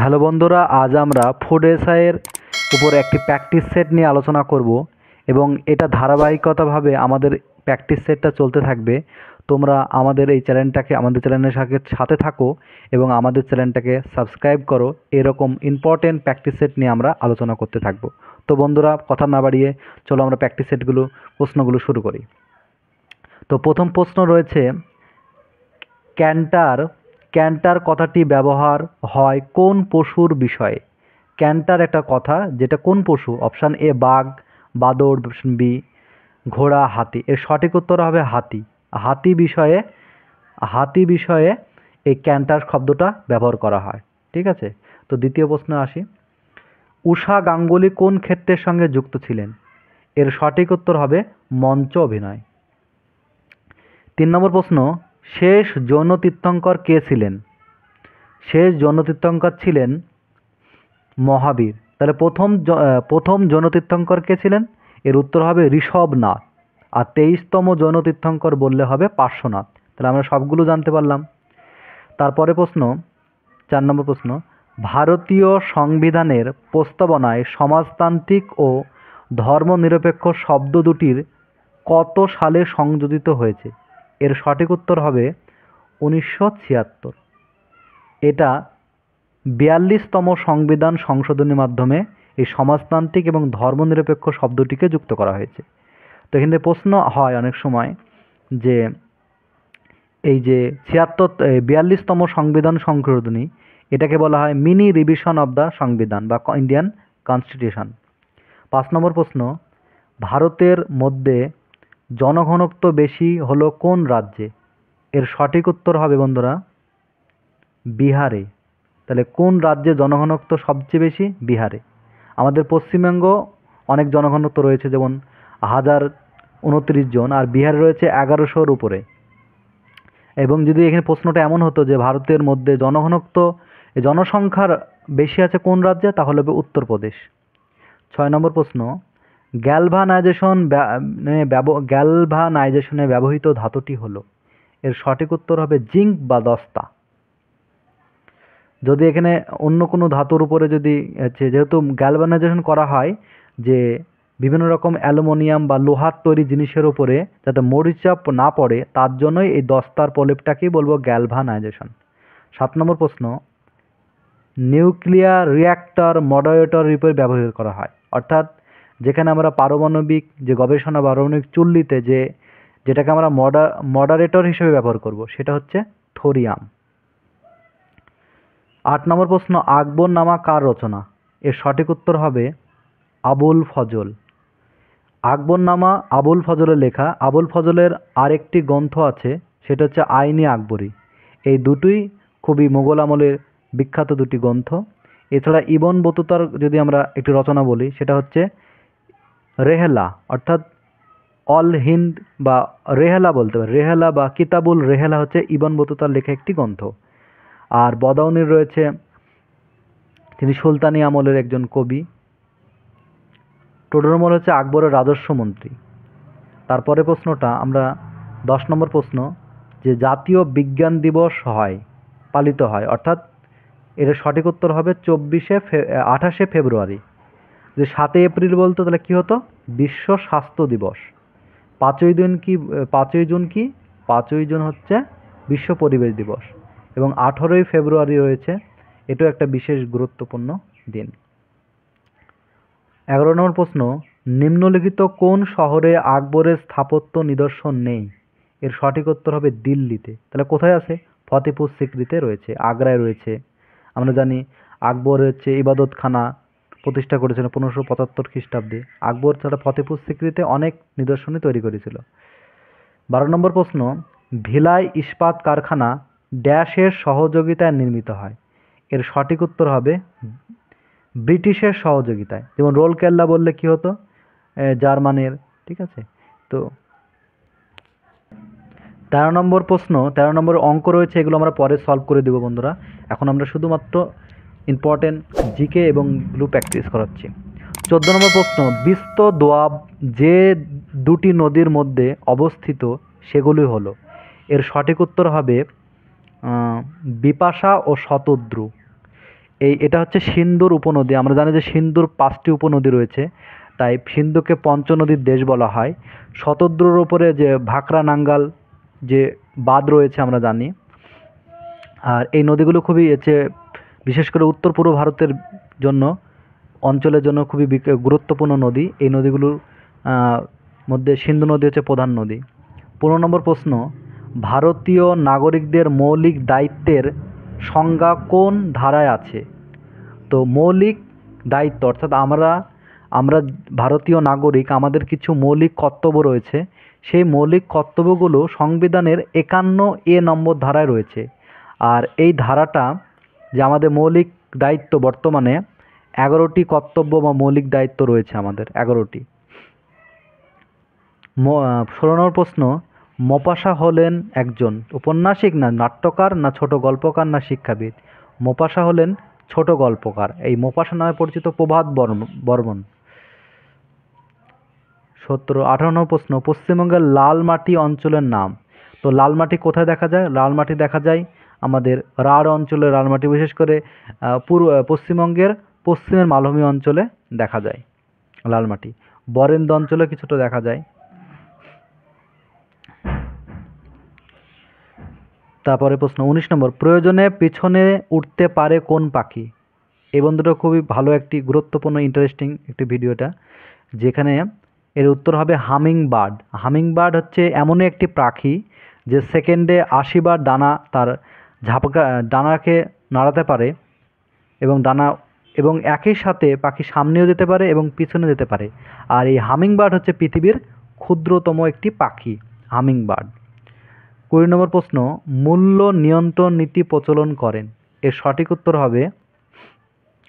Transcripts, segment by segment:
Hello বন্ধুরা, আজ আমরা ফুড এসআইয়ের উপর একটি প্র্যাকটিস সেট নিয়ে আলোচনা করব এবং এটা ধারাবাহিকতাভাবে আমাদের প্র্যাকটিস সেটটা চলতে থাকবে। তোমরা আমাদের চ্যানেলের সাথে থাকো এবং আমাদের চ্যানেলটাকে সাবস্ক্রাইব করো। এরকম ইম্পর্টেন্ট প্র্যাকটিস সেট নিয়ে আমরা আলোচনা করতে থাকবো। তো বন্ধুরা, কথা না বাড়িয়ে চলো আমরা প্রশ্নগুলো শুরু করি। তো প্রথম প্রশ্ন রয়েছে, ক্যান্টার কথাটি ব্যবহার হয় কোন পশুর বিষয়ে? ক্যান্টার একটা কথা, যেটা কোন পশু? অপশান এ বাঘ, বাদর, অপশান বি ঘোড়া, হাতি। এর সঠিক উত্তর হবে হাতি। হাতি বিষয়ে এই ক্যান্টার শব্দটা ব্যবহার করা হয়। ঠিক আছে, তো দ্বিতীয় প্রশ্নে আসি। ঊষা গাঙ্গুলি কোন ক্ষেত্রের সঙ্গে যুক্ত ছিলেন? এর সঠিক উত্তর হবে মঞ্চ অভিনয়। 3 নম্বর প্রশ্ন, শেষ জৈন তীর্থঙ্কর কে ছিলেন? শেষ জৈন তীর্থঙ্কর ছিলেন মহাবীর। তাহলে প্রথম জৈন তীর্থঙ্কর কে ছিলেন? এর উত্তর হবে ঋষভনাথ। আর 23তম জৈন তীর্থঙ্কর বললে হবে পার্শ্বনাথ। তাহলে আমরা সবগুলো জানতে পারলাম। তারপরে প্রশ্ন, 4 নম্বর প্রশ্ন, ভারতীয় সংবিধানের প্রস্তাবনায় সমাজতান্ত্রিক ও ধর্মনিরপেক্ষ শব্দ দুটির কত সালে সংযোজিত হয়েছে? এর সঠিক উত্তর হবে 1976। এটা 42তম সংবিধান সংশোধনীর মাধ্যমে এই সমাজতান্ত্রিক এবং ধর্মনিরপেক্ষ শব্দটিকে যুক্ত করা হয়েছে। তো এখানে প্রশ্ন হয় অনেক সময় যে এই যে 42তম সংবিধান সংশোধনী, এটাকে বলা হয় মিনি রিভিশন অব দ্য সংবিধান বা ইন্ডিয়ান কনস্টিটিউশন। 5 নম্বর প্রশ্ন, ভারতের মধ্যে জনঘনত্ব বেশি হলো কোন রাজ্যে? এর সঠিক উত্তর হবে বন্ধুরা বিহারে। তাহলে কোন রাজ্যে জনঘনত্ব সবচেয়ে বেশি? বিহারে। আমাদের পশ্চিমবঙ্গ অনেক জনঘনত্ব রয়েছে, যেমন 1029 জন, আর বিহারে রয়েছে 1100-র উপরে। এবং যদি এখানে প্রশ্নটা এমন হতো যে ভারতের মধ্যে জনসংখ্যার বেশি আছে কোন রাজ্যে, তাহলে হবে উত্তরপ্রদেশ। 6 নম্বর প্রশ্ন, গ্যালভানাইজেশনে ব্যবহৃত ধাতুটি হলো? এর সঠিক উত্তর হবে জিঙ্ক বা দস্তা। যদি এখানে অন্য কোনো ধাতুর উপরে যেহেতু গ্যালভানাইজেশন করা হয় যে বিভিন্ন রকম অ্যালুমিনিয়াম বা লোহার তৈরি জিনিসের উপরে যাতে মরিচাপ না পড়ে, তার জন্যই এই দস্তার প্রলেপটাকেই বলবো গ্যালভানাইজেশন। 7 নম্বর প্রশ্ন, নিউক্লিয়ার রিঅ্যাক্টর মডারেটর রূপে ব্যবহার করা হয়, অর্থাৎ যেখানে আমরা পারমাণবিক যে গবেষণা পারমাণবিক চুল্লিতে যেটাকে আমরা মডারেটর হিসেবে ব্যবহার করব, সেটা হচ্ছে থোরিয়াম। 8 নম্বর প্রশ্ন, আকবরনামা কার রচনা? এর সঠিক উত্তর হবে আবুল ফজল। আকবরনামা আবুল ফজলের লেখা। আবুল ফজলের আরেকটি গ্রন্থ আছে, সেটা হচ্ছে আইনি আকবরী। এই দুটোই খুবই মোগল আমলের বিখ্যাত দুটি গ্রন্থ। এছাড়া ইবন বতুতার যদি আমরা একটি রচনা বলি, সেটা হচ্ছে রেহেলা, অর্থাৎ অল হিন্দ বা রেহেলা বলতে পারি। রেহেলা বা কিতাবুল রেহেলা হচ্ছে ইবন বতুতার লেখা একটি গ্রন্থ। আর বদাউনির রয়েছে, তিনি সুলতানি আমলের একজন কবি। টোডরমল হচ্ছে আকবরের রাজস্ব মন্ত্রী। তারপরে প্রশ্নটা আমরা 10 নম্বর প্রশ্ন, যে জাতীয় বিজ্ঞান দিবস পালিত হয়, অর্থাৎ এর সঠিক উত্তর হবে 28শে ফেব্রুয়ারি। যে 7 এপ্রিল বলতো তাহলে কি হতো? বিশ্ব স্বাস্থ্য দিবস। 5ই জুন কি? 5ই জুন হচ্ছে বিশ্ব পরিবেশ দিবস। এবং 18ই ফেব্রুয়ারি রয়েছে, এটাও একটা বিশেষ গুরুত্বপূর্ণ দিন। 11 নম্বর প্রশ্ন, নিম্নলিখিত কোন শহরে আকবরের স্থাপত্য নিদর্শন নেই? এর সঠিক উত্তর হবে দিল্লিতে। তাহলে কোথায় আছে? ফতেপুর সিক্রিতে রয়েছে, আগ্রায় রয়েছে। আমরা জানি আকবর হচ্ছে ইবাদতখানা প্রতিষ্ঠা করেছিলেন 1575 খ্রিস্টাব্দে। আকবর ছাড়া ফতেপুর সিক্রিতে অনেক নিদর্শনই তৈরি করেছিল। 12 নম্বর প্রশ্ন, ভিলাই ইস্পাত কারখানা ড্যাশের সহযোগিতায় নির্মিত হয়? এর সঠিক উত্তর হবে ব্রিটিশের সহযোগিতায়। যেমন রোলকেল্লা বললে কি হতো? জার্মানের। ঠিক আছে, তো 13 নম্বর অঙ্ক রয়েছে, এগুলো আমরা পরে সলভ করে দেবো বন্ধুরা। এখন আমরা শুধুমাত্র ইম্পর্টেন্ট জিকে এবং গ্লু প্র্যাকটিস করাচ্ছি। 14 নম্বর প্রশ্ন, বিস্ত দোয়াব যে দুটি নদীর মধ্যে অবস্থিত সেগুলি হলো? এর সঠিক উত্তর হবে বিপাশা ও শতদ্রু। এটা হচ্ছে সিন্ধুর উপনদী। আমরা জানি যে সিন্ধুর 5টি উপনদী রয়েছে, তাই সিন্ধুকে পঞ্চনদীর দেশ বলা হয়। শতদ্রুর উপরে যে ভাকরা নাঙ্গাল যে বাঁধ রয়েছে আমরা জানি। আর এই নদীগুলো খুবই বিশেষ করে উত্তর পূর্ব ভারতের জন্য, অঞ্চলের জন্য খুবই গুরুত্বপূর্ণ নদী। এই নদীগুলোর মধ্যে সিন্ধু নদী হচ্ছে প্রধান নদী। 15 নম্বর প্রশ্ন, ভারতীয় নাগরিকদের মৌলিক দায়িত্বের সংজ্ঞা কোন ধারায় আছে? তো মৌলিক দায়িত্ব অর্থাৎ আমরা ভারতীয় নাগরিক, আমাদের কিছু মৌলিক কর্তব্য রয়েছে। সেই মৌলিক কর্তব্যগুলো সংবিধানের 51A নম্বর ধারায় রয়েছে। আর এই ধারাটা যে আমাদের মৌলিক দায়িত্ব, বর্তমানে 11টি কর্তব্য বা মৌলিক দায়িত্ব রয়েছে আমাদের 11টি। 16 নম্বর প্রশ্ন, মোপাসা হলেন একজন উপন্যাসিক না নাট্যকার না ছোট গল্পকার না শিক্ষাবিদ? মোপাসা হলেন ছোট গল্পকার। এই মোপাসা নামে পরিচিত প্রভাত বর্মন। 18 নম্বর প্রশ্ন, পশ্চিমবঙ্গের লালমাটি অঞ্চলের নাম। তো লালমাটি কোথায় দেখা যায়? লালমাটি দেখা যায় আমাদের রাঢ় অঞ্চলে। লালমাটি বিশেষ করে পশ্চিমবঙ্গের পশ্চিমের মালভূমি অঞ্চলে দেখা যায় লালমাটি। বরেন্দ্র অঞ্চলে কিছুটা দেখা যায়। তারপরে প্রশ্ন 19 নম্বর, প্রয়োজনে পিছনে উঠতে পারে কোন পাখি? এই বন্ধুটা খুবই ভালো, একটি গুরুত্বপূর্ণ ইন্টারেস্টিং একটি ভিডিওটা, যেখানে এর উত্তর হবে হামিং বার্ড। হামিং বার্ড হচ্ছে এমনই একটি পাখি যে সেকেন্ডে 80 বার তার ডানাকে নাড়াতে পারে, এবং একই সাথে পাখি সামনেও যেতে পারে এবং পিছনে যেতে পারে। আর এই হামিং বার্ড হচ্ছে পৃথিবীর ক্ষুদ্রতম একটি পাখি, হামিং বার্ড। 20 নম্বর প্রশ্ন, মূল্য নিয়ন্ত্রণ নীতি প্রচলন করেন? এর সঠিক উত্তর হবে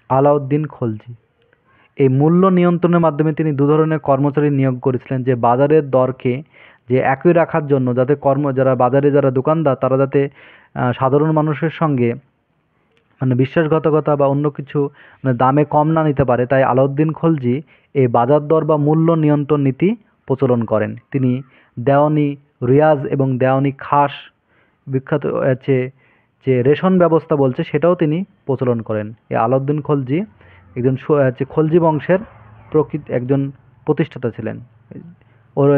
আলাউদ্দিন খলজি। এই মূল্য নিয়ন্ত্রণের মাধ্যমে তিনি দু ধরনের কর্মচারী নিয়োগ করেছিলেন, যে বাজারের দরকে যে একই রাখার জন্য, যাতে যারা বাজারে যারা দোকানদার তারা যাতে সাধারণ মানুষের সঙ্গে মানে বিশ্বাসঘাতকতা বা অন্য কিছু দামে কম না নিতে পারে, তাই আলাউদ্দিন খলজি এই বাজার দর বা মূল্য নিয়ন্ত্রণ নীতি প্রচলন করেন। তিনি দেওয়ানি রিয়াজ এবং দেওয়ানি খাস বিখ্যাত যে রেশন ব্যবস্থা বলছে সেটাও তিনি প্রচলন করেন। এই আলাউদ্দিন খলজি একজন খলজি বংশের একজন প্রতিষ্ঠাতা ছিলেন। ওর